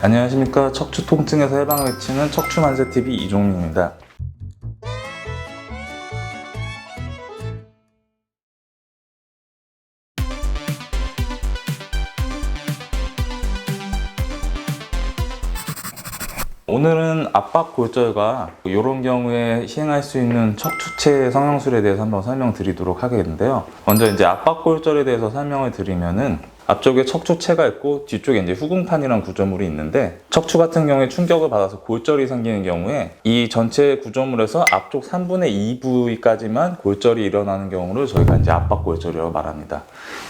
안녕하십니까. 척추 통증에서 해방을 외치는 척추만세TV 이종민입니다. 오늘은 압박골절과 이런 경우에 시행할 수 있는 척추체 성형술에 대해서 한번 설명드리도록 하겠는데요. 먼저 이제 압박골절에 대해서 설명을 드리면은 앞쪽에 척추체가 있고 뒤쪽에 이제 후궁판이라는 구조물이 있는데, 척추 같은 경우에 충격을 받아서 골절이 생기는 경우에 이 전체 구조물에서 앞쪽 3분의 2 부위까지만 골절이 일어나는 경우를 저희가 이제 압박골절이라고 말합니다.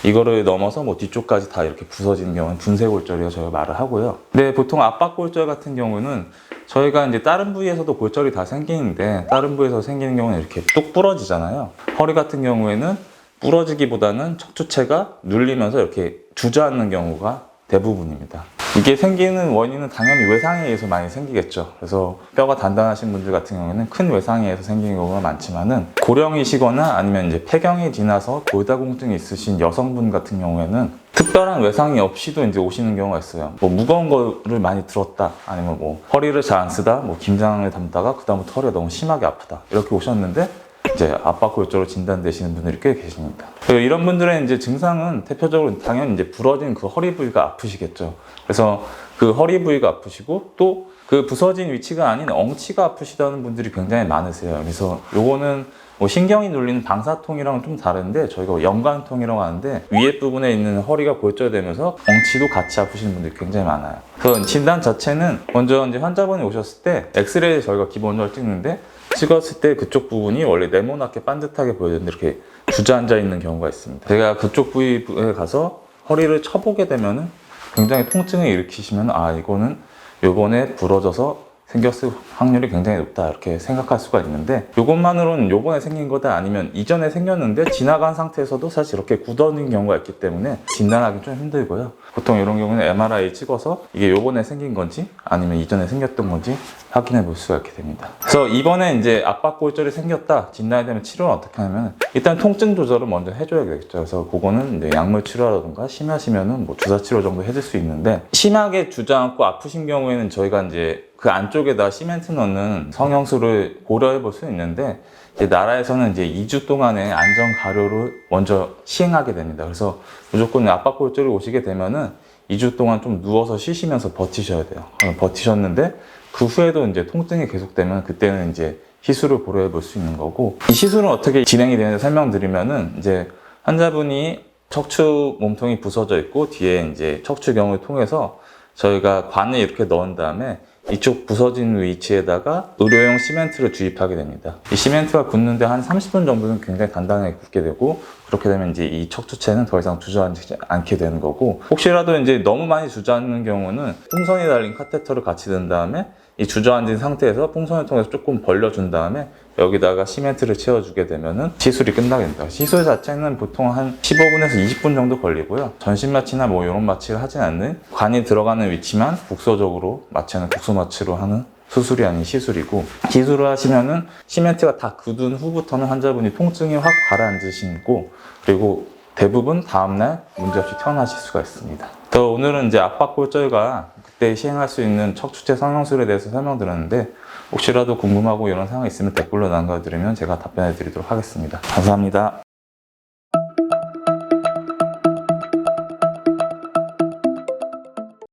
이거를 넘어서 뭐 뒤쪽까지 다 이렇게 부서지는 경우는 분쇄골절이라고 저희가 말을 하고요. 근데 보통 압박골절 같은 경우는 저희가 이제 다른 부위에서도 골절이 다 생기는데, 다른 부위에서 생기는 경우는 이렇게 뚝 부러지잖아요. 허리 같은 경우에는 부러지기보다는 척추체가 눌리면서 이렇게 주저앉는 경우가 대부분입니다. 이게 생기는 원인은 당연히 외상에 의해서 많이 생기겠죠. 그래서 뼈가 단단하신 분들 같은 경우에는 큰 외상에 의해서 생기는 경우가 많지만은, 고령이시거나 아니면 이제 폐경이 지나서 골다공증이 있으신 여성분 같은 경우에는 특별한 외상이 없이도 이제 오시는 경우가 있어요. 뭐 무거운 거를 많이 들었다, 아니면 뭐 허리를 잘 안 쓰다, 뭐 김장을 담다가 그다음부터 허리가 너무 심하게 아프다, 이렇게 오셨는데 이제 압박골절로 진단되시는 분들이 꽤 계십니다. 이런 분들의 이제 증상은 대표적으로 당연히 이제 부러진 그 허리 부위가 아프시겠죠. 그래서 그 허리 부위가 아프시고, 또 그 부서진 위치가 아닌 엉치가 아프시다는 분들이 굉장히 많으세요. 그래서 요거는 뭐 신경이 눌리는 방사통이랑은 좀 다른데, 저희가 연관통이라고 하는데, 위에 부분에 있는 허리가 골절되면서 엉치도 같이 아프시는 분들이 굉장히 많아요. 그래서 진단 자체는 먼저 이제 환자분이 오셨을 때 엑스레이 저희가 기본적으로 찍는데, 찍었을 때 그쪽 부분이 원래 네모나게 반듯하게 보여지는데 이렇게 주저앉아 있는 경우가 있습니다. 제가 그쪽 부위에 가서 허리를 쳐보게 되면은 굉장히 통증을 일으키시면, 아, 이거는 요번에 부러져서 생겼을 확률이 굉장히 높다, 이렇게 생각할 수가 있는데, 요것만으로는 요번에 생긴 거다, 아니면 이전에 생겼는데 지나간 상태에서도 사실 이렇게 굳어진 경우가 있기 때문에 진단하기 좀 힘들고요. 보통 이런 경우는 MRI 찍어서 이게 요번에 생긴 건지 아니면 이전에 생겼던 건지 확인해 볼 수가 있게 됩니다. 그래서 이번에 이제 압박골절이 생겼다 진단이 되면 치료는 어떻게 하냐면, 일단 통증 조절을 먼저 해줘야겠죠. 그래서 그거는 이제 약물 치료라든가, 심하시면은 뭐 주사 치료 정도 해줄 수 있는데, 심하게 주저앉고 아프신 경우에는 저희가 이제 그 안쪽에다 시멘트 넣는 성형술을 고려해 볼 수 있는데, 이제 나라에서는 이제 2주 동안의 안전 가료를 먼저 시행하게 됩니다. 그래서 무조건 압박골절이 오시게 되면은 2주 동안 좀 누워서 쉬시면서 버티셔야 돼요. 버티셨는데 그 후에도 이제 통증이 계속되면 그때는 이제 시술을 고려해 볼 수 있는 거고, 이 시술은 어떻게 진행이 되는지 설명드리면은, 이제 환자분이 척추 몸통이 부서져 있고 뒤에 이제 척추경을 통해서 저희가 관을 이렇게 넣은 다음에 이쪽 부서진 위치에다가 의료용 시멘트를 주입하게 됩니다. 이 시멘트가 굳는데 한 30분 정도는 굉장히 단단하게 굳게 되고, 그렇게 되면 이제 이 척추체는 더 이상 주저앉지 않게 되는 거고, 혹시라도 이제 너무 많이 주저앉는 경우는 풍선이 달린 카테터를 같이 넣은 다음에 이 주저앉은 상태에서 풍선을 통해서 조금 벌려준 다음에 여기다가 시멘트를 채워주게 되면은 시술이 끝나게 됩니다. 시술 자체는 보통 한 15분에서 20분 정도 걸리고요. 전신 마취나 뭐 이런 마취를 하진 않는, 관이 들어가는 위치만 국소적으로 마취하는 국소 마취로 하는 수술이 아닌 시술이고, 시술을 하시면은 시멘트가 다 굳은 후부터는 환자분이 통증이 확 가라앉으시고, 그리고 대부분 다음날 문제없이 퇴원하실 수가 있습니다. 또 오늘은 이제 압박골절과 그때 시행할 수 있는 척추체 성형술에 대해서 설명드렸는데, 혹시라도 궁금하고 이런 상황이 있으면 댓글로 남겨드리면 제가 답변해 드리도록 하겠습니다. 감사합니다.